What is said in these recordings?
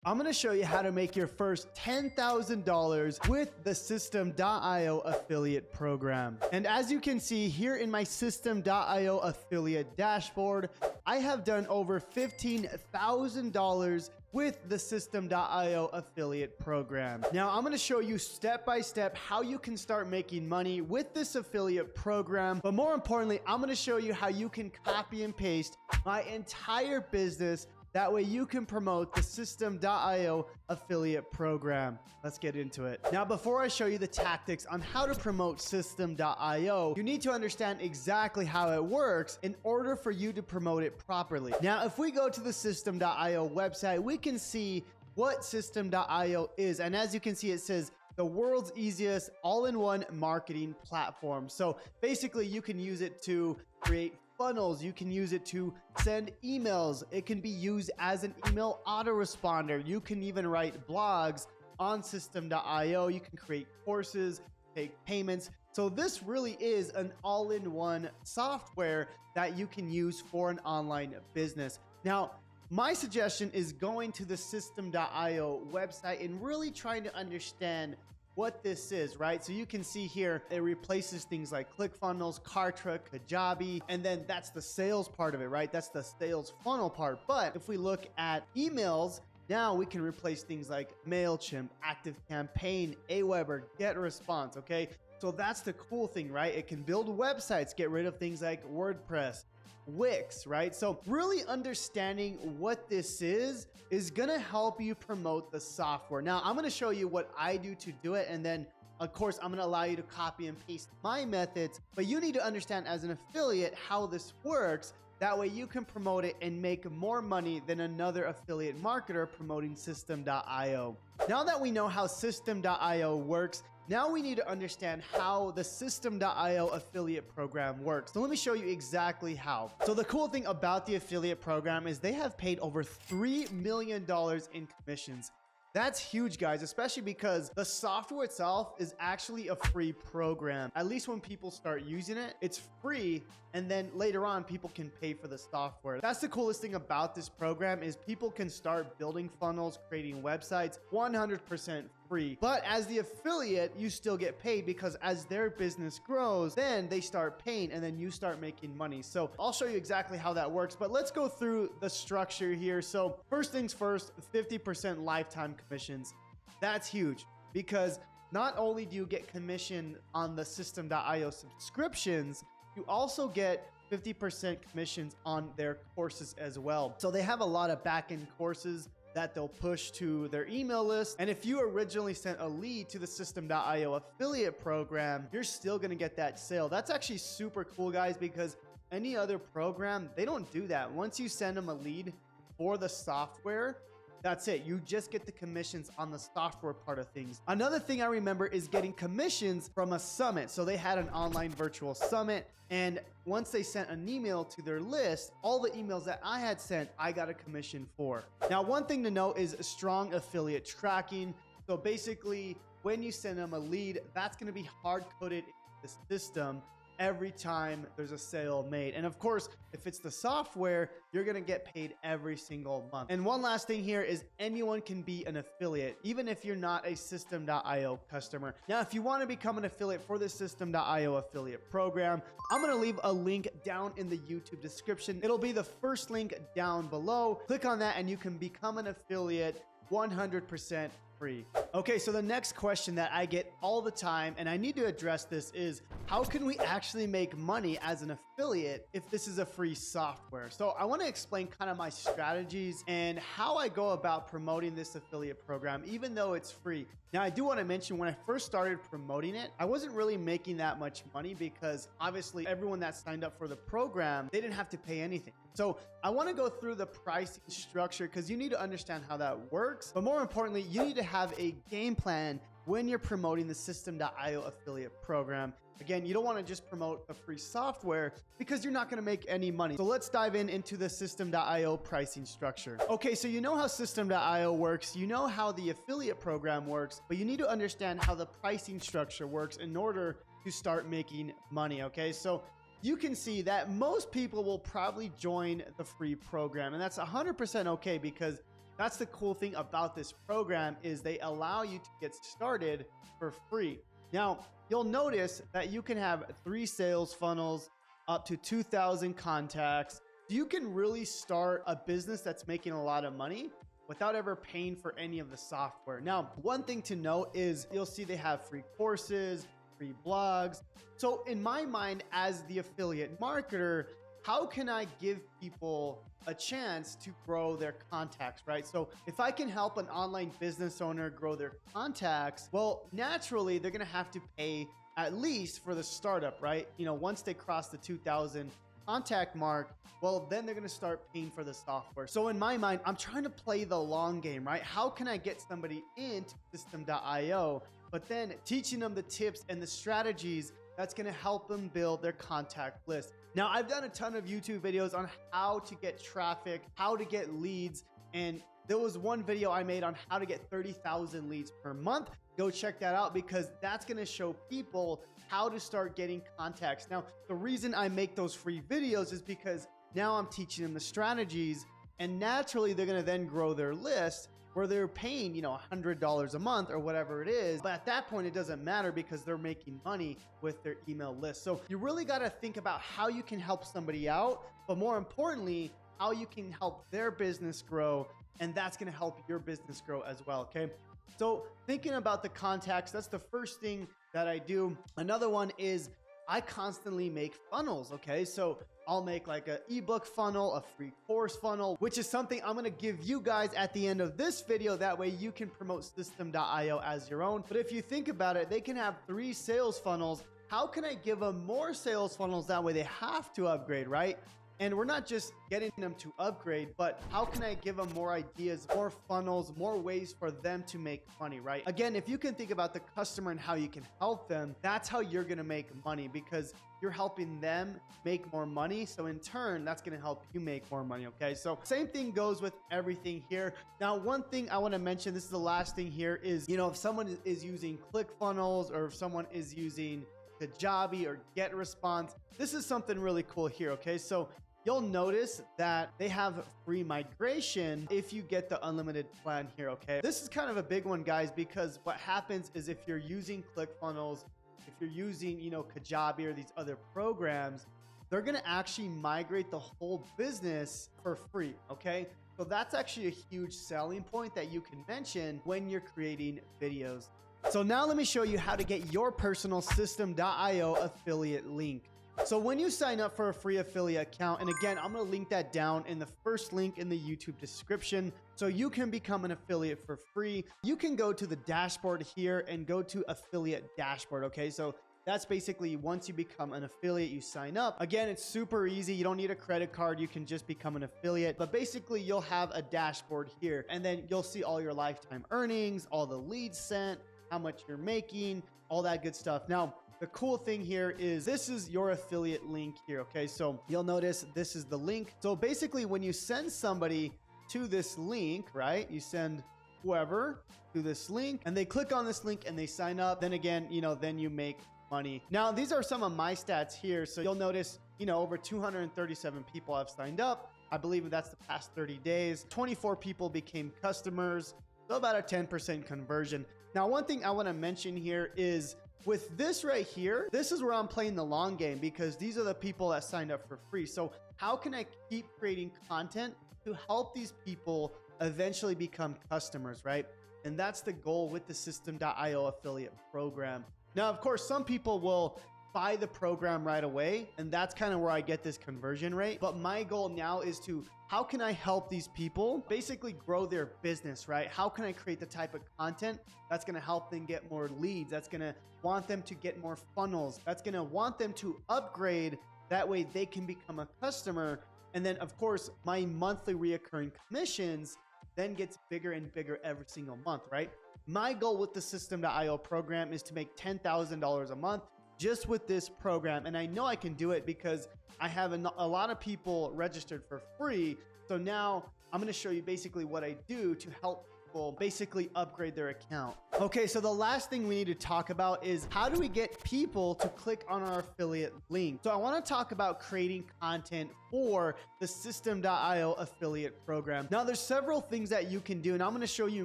I'm going to show you how to make your first $10,000 with the System.io affiliate program. And as you can see here in my System.io affiliate dashboard, I have done over $15,000 with the System.io affiliate program. Now I'm going to show you step by step how you can start making money with this affiliate program. But more importantly, I'm going to show you how you can copy and paste my entire business. That way you can promote the System.io affiliate program. Let's get into it. Now, before I show you the tactics on how to promote System.io, you need to understand exactly how it works in order for you to promote it properly. Now, if we go to the System.io website, we can see what System.io is. And as you can see, it says the world's easiest all-in-one marketing platform. So basically you can use it to create funnels, you can use it to send emails, it can be used as an email autoresponder, you can even write blogs on System.io, you can create courses, take payments. So this really is an all-in-one software that you can use for an online business. Now, my suggestion is going to the System.io website and really trying to understand what this is, right? So you can see here, it replaces things like ClickFunnels, Kartra, Kajabi, and then that's the sales part of it, right? That's the sales funnel part. But if we look at emails, now we can replace things like MailChimp, ActiveCampaign, Aweber, GetResponse, okay? So that's the cool thing, right? It can build websites, get rid of things like WordPress, Wix, right? So really understanding what this is gonna help you promote the software. Now, I'm gonna show you what I do to do it, and then of course, I'm gonna allow you to copy and paste my methods, but you need to understand as an affiliate how this works. That way you can promote it and make more money than another affiliate marketer promoting System.io. Now that we know how System.io works, now we need to understand how the System.io affiliate program works. So let me show you exactly how. So the cool thing about the affiliate program is they have paid over $3 million in commissions. That's huge, guys, especially because the software itself is actually a free program. At least when people start using it, it's free. And then later on, people can pay for the software. That's the coolest thing about this program is people can start building funnels, creating websites 100% free. But as the affiliate, you still get paid because as their business grows, then they start paying and then you start making money. So I'll show you exactly how that works, but let's go through the structure here. So first things first, 50% lifetime commissions. That's huge because not only do you get commission on the System.io subscriptions, you also get 50% commissions on their courses as well. So they have a lot of backend courses that they'll push to their email list. And if you originally sent a lead to the System.io affiliate program, you're still gonna get that sale. That's actually super cool, guys, because any other program, they don't do that. Once you send them a lead for the software, that's it. You just get the commissions on the software part of things. Another thing I remember is getting commissions from a summit. So they had an online virtual summit. And once they sent an email to their list, all the emails that I had sent, I got a commission for. Now, one thing to know is strong affiliate tracking. So basically, when you send them a lead, that's going to be hard coded in the system every time there's a sale made. And of course, if it's the software, you're gonna get paid every single month. And one last thing here is anyone can be an affiliate, even if you're not a System.io customer. Now, if you wanna become an affiliate for the System.io affiliate program, I'm gonna leave a link down in the YouTube description. It'll be the first link down below. Click on that and you can become an affiliate 100% free. Okay, so the next question that I get all the time, and I need to address this, is how can we actually make money as an affiliate if this is a free software? So I want to explain kind of my strategies and how I go about promoting this affiliate program, even though it's free. Now, I do want to mention when I first started promoting it, I wasn't really making that much money because obviously everyone that signed up for the program, they didn't have to pay anything. So I want to go through the pricing structure because you need to understand how that works. But more importantly, you need to have a game plan when you're promoting the System.io affiliate program. Again, you don't want to just promote a free software because you're not going to make any money. So let's dive into the System.io pricing structure. Okay, so you know how System.io works, you know how the affiliate program works, but you need to understand how the pricing structure works in order to start making money, okay? So you can see that most people will probably join the free program, and that's 100% okay because That's the cool thing about this program, is they allow you to get started for free. Now, you'll notice that you can have 3 sales funnels, up to 2,000 contacts. You can really start a business that's making a lot of money without ever paying for any of the software. Now, one thing to note is you'll see they have free courses, free blogs. So in my mind, as the affiliate marketer, how can I give people a chance to grow their contacts, right? So if I can help an online business owner grow their contacts, well, naturally, they're gonna have to pay at least for the startup, right? You know, once they cross the 2,000 contact mark, well, then they're going to start paying for the software. So in my mind, I'm trying to play the long game, right? How can I get somebody into System.io, but then teaching them the tips and the strategies that's going to help them build their contact list. Now, I've done a ton of YouTube videos on how to get traffic, how to get leads, and there was one video I made on how to get 30,000 leads per month. Go check that out, because that's going to show people how to start getting contacts. Now, the reason I make those free videos is because now I'm teaching them the strategies, and naturally they're going to then grow their list where they're paying, you know, $100 a month or whatever it is. But at that point, it doesn't matter because they're making money with their email list. So you really got to think about how you can help somebody out, but more importantly, how you can help their business grow. And that's going to help your business grow as well. Okay. So thinking about the contacts, that's the first thing that I do. Another one is I constantly make funnels. Okay. So I'll make like an ebook funnel, a free course funnel, which is something I'm going to give you guys at the end of this video. That way you can promote System.io as your own. But if you think about it, they can have 3 sales funnels. How can I give them more sales funnels? That way they have to upgrade, right? And we're not just getting them to upgrade, but how can I give them more ideas, more funnels, more ways for them to make money, right? Again, if you can think about the customer and how you can help them, that's how you're gonna make money, because you're helping them make more money. So in turn, that's gonna help you make more money, okay? So same thing goes with everything here. Now, one thing I wanna mention, this is the last thing here, is, you know, if someone is using ClickFunnels, or if someone is using Kajabi or GetResponse, this is something really cool here, okay? So you'll notice that they have free migration if you get the unlimited plan here, okay? This is kind of a big one, guys, because what happens is if you're using ClickFunnels, if you're using, you know, Kajabi or these other programs, they're gonna actually migrate the whole business for free, okay? So that's actually a huge selling point that you can mention when you're creating videos. So now let me show you how to get your personal System.io affiliate link. So when you sign up for a free affiliate account, and again, I'm going to link that down in the first link in the YouTube description, so you can become an affiliate for free. You can go to the dashboard here and go to affiliate dashboard. Okay. So that's basically once you become an affiliate, you sign up. Again, it's super easy. You don't need a credit card. You can just become an affiliate, but basically you'll have a dashboard here, and then you'll see all your lifetime earnings, all the leads sent, how much you're making, all that good stuff. Now, the cool thing here is this is your affiliate link here, okay? So you'll notice this is the link. So basically when you send somebody to this link, right? You send whoever to this link and they click on this link and they sign up. Then again, you know, then you make money. Now, these are some of my stats here. So you'll notice, you know, over 237 people have signed up. I believe that's the past 30 days. 24 people became customers. So about a 10% conversion. Now, one thing I want to mention here is with this right here, this is where I'm playing the long game, because these are the people that signed up for free. So how can I keep creating content to help these people eventually become customers, right? And that's the goal with the System.io affiliate program. Now, of course, some people will buy the program right away, and that's kind of where I get this conversion rate. But my goal now is to, how can I help these people basically grow their business, right? How can I create the type of content that's going to help them get more leads? That's going to want them to get more funnels. That's going to want them to upgrade. That way they can become a customer. And then of course, my monthly reoccurring commissions then gets bigger and bigger every single month, right? My goal with the System.io program is to make $10,000 a month just with this program. And I know I can do it because I have a lot of people registered for free. So now I'm going to show you basically what I do to help people basically upgrade their account. Okay, so the last thing we need to talk about is how do we get people to click on our affiliate link? So I want to talk about creating content for the System.io affiliate program. Now there's several things that you can do, and I'm going to show you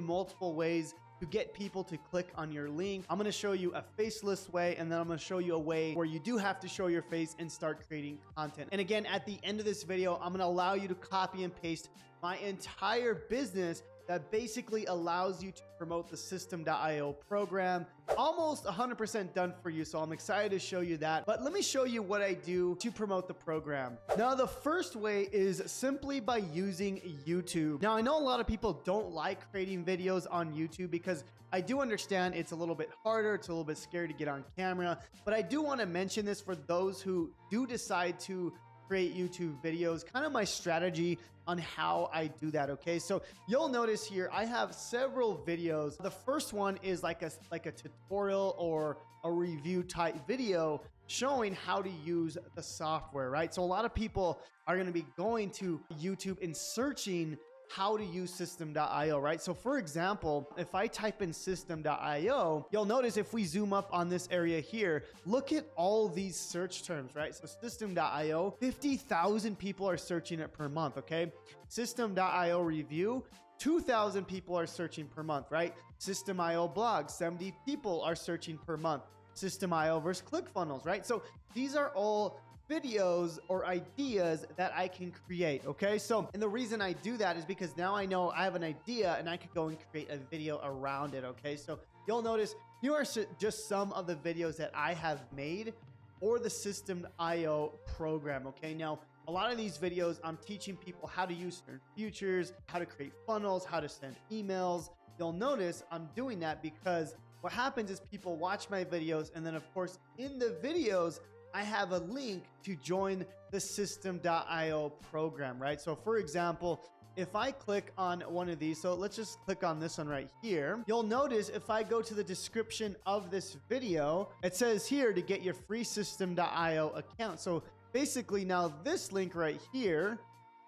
multiple ways to get people to click on your link. I'm going to show you a faceless way, and then I'm going to show you a way where you do have to show your face and start creating content. And again, at the end of this video, I'm going to allow you to copy and paste my entire business that basically allows you to promote the System.io program. Almost 100% done for you, so I'm excited to show you that. But let me show you what I do to promote the program. Now, the first way is simply by using YouTube. Now, I know a lot of people don't like creating videos on YouTube because I do understand it's a little bit harder, it's a little bit scary to get on camera, but I do want to mention this for those who do decide to create YouTube videos, kind of my strategy on how I do that. Okay, so you'll notice here I have several videos. The first one is like a tutorial or a review type video showing how to use the software, right? So a lot of people are going to be going to YouTube and searching how to use System.io, right? So for example, if I type in System.io, you'll notice if we zoom up on this area here, look at all these search terms, right? So System.io, 50,000 people are searching it per month, okay? System.io review, 2,000 people are searching per month, right? System.io blog, 70 people are searching per month. System.io versus ClickFunnels, right? So these are all videos or ideas that I can create. Okay, so and the reason I do that is because now I know I have an idea and I could go and create a video around it. Okay, so you'll notice here are just some of the videos that I have made for the System.io program. Okay, now a lot of these videos I'm teaching people how to use certain features, how to create funnels, how to send emails. You'll notice I'm doing that because what happens is people watch my videos, and then of course in the videos I have a link to join the System.io program, right? So for example, if I click on one of these, so let's just click on this one right here. You'll notice if I go to the description of this video, it says here to get your free System.io account. So basically now this link right here,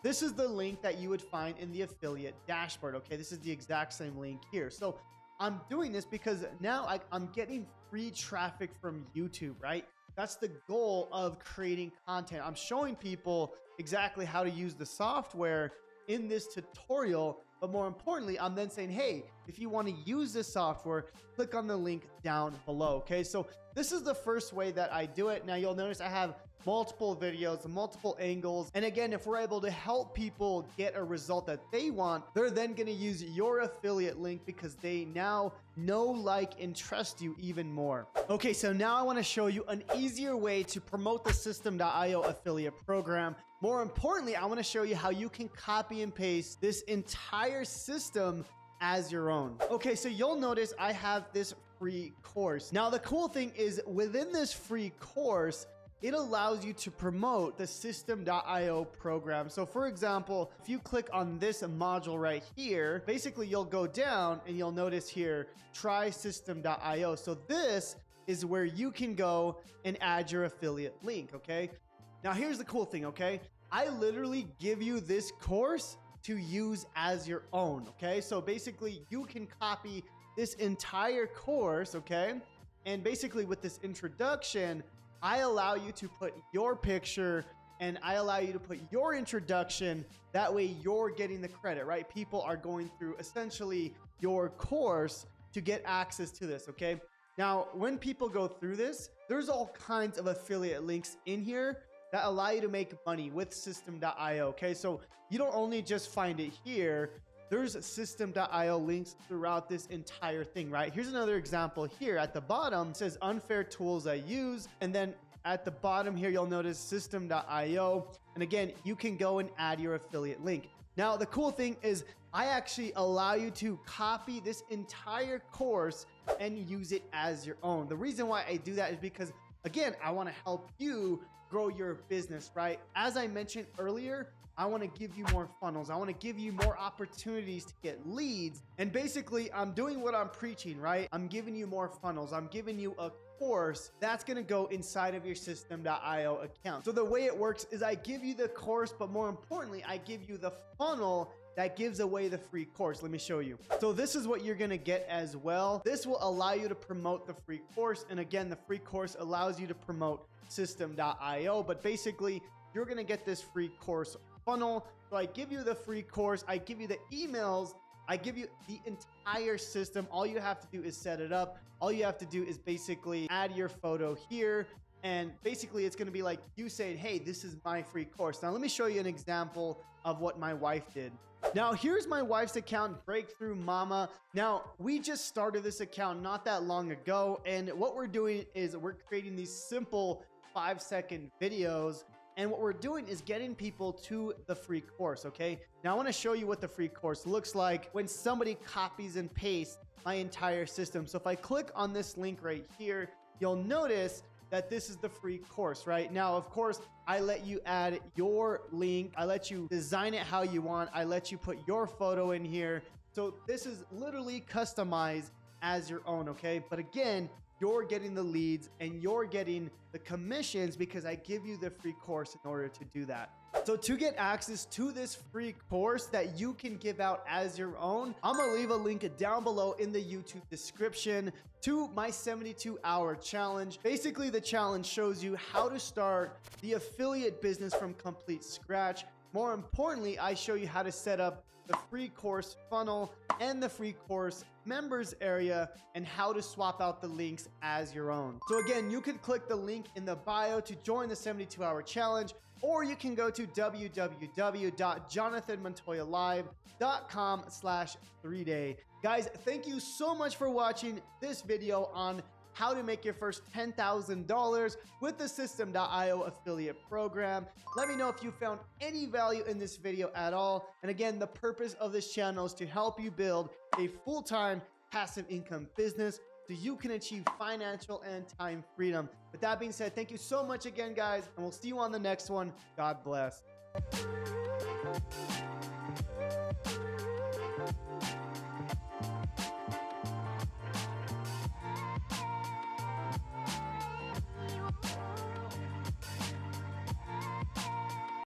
this is the link that you would find in the affiliate dashboard. Okay, this is the exact same link here. So I'm doing this because now I'm getting free traffic from YouTube, right? That's the goal of creating content. I'm showing people exactly how to use the software in this tutorial, but more importantly, I'm then saying, hey, if you want to use this software, click on the link down below. Okay, so this is the first way that I do it. Now you'll notice I have multiple videos, multiple angles. And again, if we're able to help people get a result that they want, they're then going to use your affiliate link because they now know, like, and trust you even more. Okay, so now I want to show you an easier way to promote the System.io affiliate program. More importantly, I want to show you how you can copy and paste this entire system as your own. Okay, so you'll notice I have this free course. Now, the cool thing is within this free course, it allows you to promote the System.io program. So for example, if you click on this module right here, basically you'll go down and you'll notice here, try System.io. So this is where you can go and add your affiliate link, okay? Now here's the cool thing, okay? I literally give you this course to use as your own, okay? So basically you can copy this entire course, okay? And basically with this introduction, I allow you to put your picture and I allow you to put your introduction. That way you're getting the credit, right? People are going through essentially your course to get access to this, okay? Now, when people go through this, there's all kinds of affiliate links in here that allow you to make money with System.io, okay? So you don't only just find it here, there's System.io links throughout this entire thing, right? Here's another example here at the bottom. It says unfair tools I use. And then at the bottom here, you'll notice System.io. And again, you can go and add your affiliate link. Now, the cool thing is I actually allow you to copy this entire course and use it as your own. The reason why I do that is because, again, I want to help you grow your business, right? As I mentioned earlier, I want to give you more funnels. I want to give you more opportunities to get leads. And basically, I'm doing what I'm preaching, right? I'm giving you more funnels. I'm giving you a course that's going to go inside of your System.io account. So the way it works is I give you the course, but more importantly, I give you the funnel that gives away the free course. Let me show you. So this is what you're going to get as well. This will allow you to promote the free course. And again, the free course allows you to promote System.io. But basically, you're going to get this free course funnel. So I give you the free course. I give you the emails. I give you the entire system. All you have to do is set it up. All you have to do is basically add your photo here. And basically, it's going to be like you saying, hey, this is my free course. Now, let me show you an example of what my wife did. Now, here's my wife's account, Breakthrough Mama. Now, we just started this account not that long ago. And what we're doing is we're creating these simple 5-second videos. And what we're doing is getting people to the free course, okay? Now, I want to show you what the free course looks like when somebody copies and pastes my entire system. So if I click on this link right here, you'll notice that this is the free course, right? Now, of course, I let you add your link. I let you design it how you want. I let you put your photo in here. So this is literally customized as your own, okay? But again, you're getting the leads and you're getting the commissions because I give you the free course in order to do that. So to get access to this free course that you can give out as your own, I'm gonna leave a link down below in the YouTube description to my 72-hour challenge. Basically, the challenge shows you how to start the affiliate business from complete scratch. More importantly, I show you how to set up the free course funnel and the free course members area and how to swap out the links as your own. So again, you can click the link in the bio to join the 72-hour challenge, or you can go to www.jonathanmontoyalive.com/3day. Guys, thank you so much for watching this video on how to make your first $10,000 with the System.io affiliate program. Let me know if you found any value in this video at all. And again, the purpose of this channel is to help you build a full-time passive income business so you can achieve financial and time freedom. With that being said, thank you so much again, guys, and we'll see you on the next one. God bless.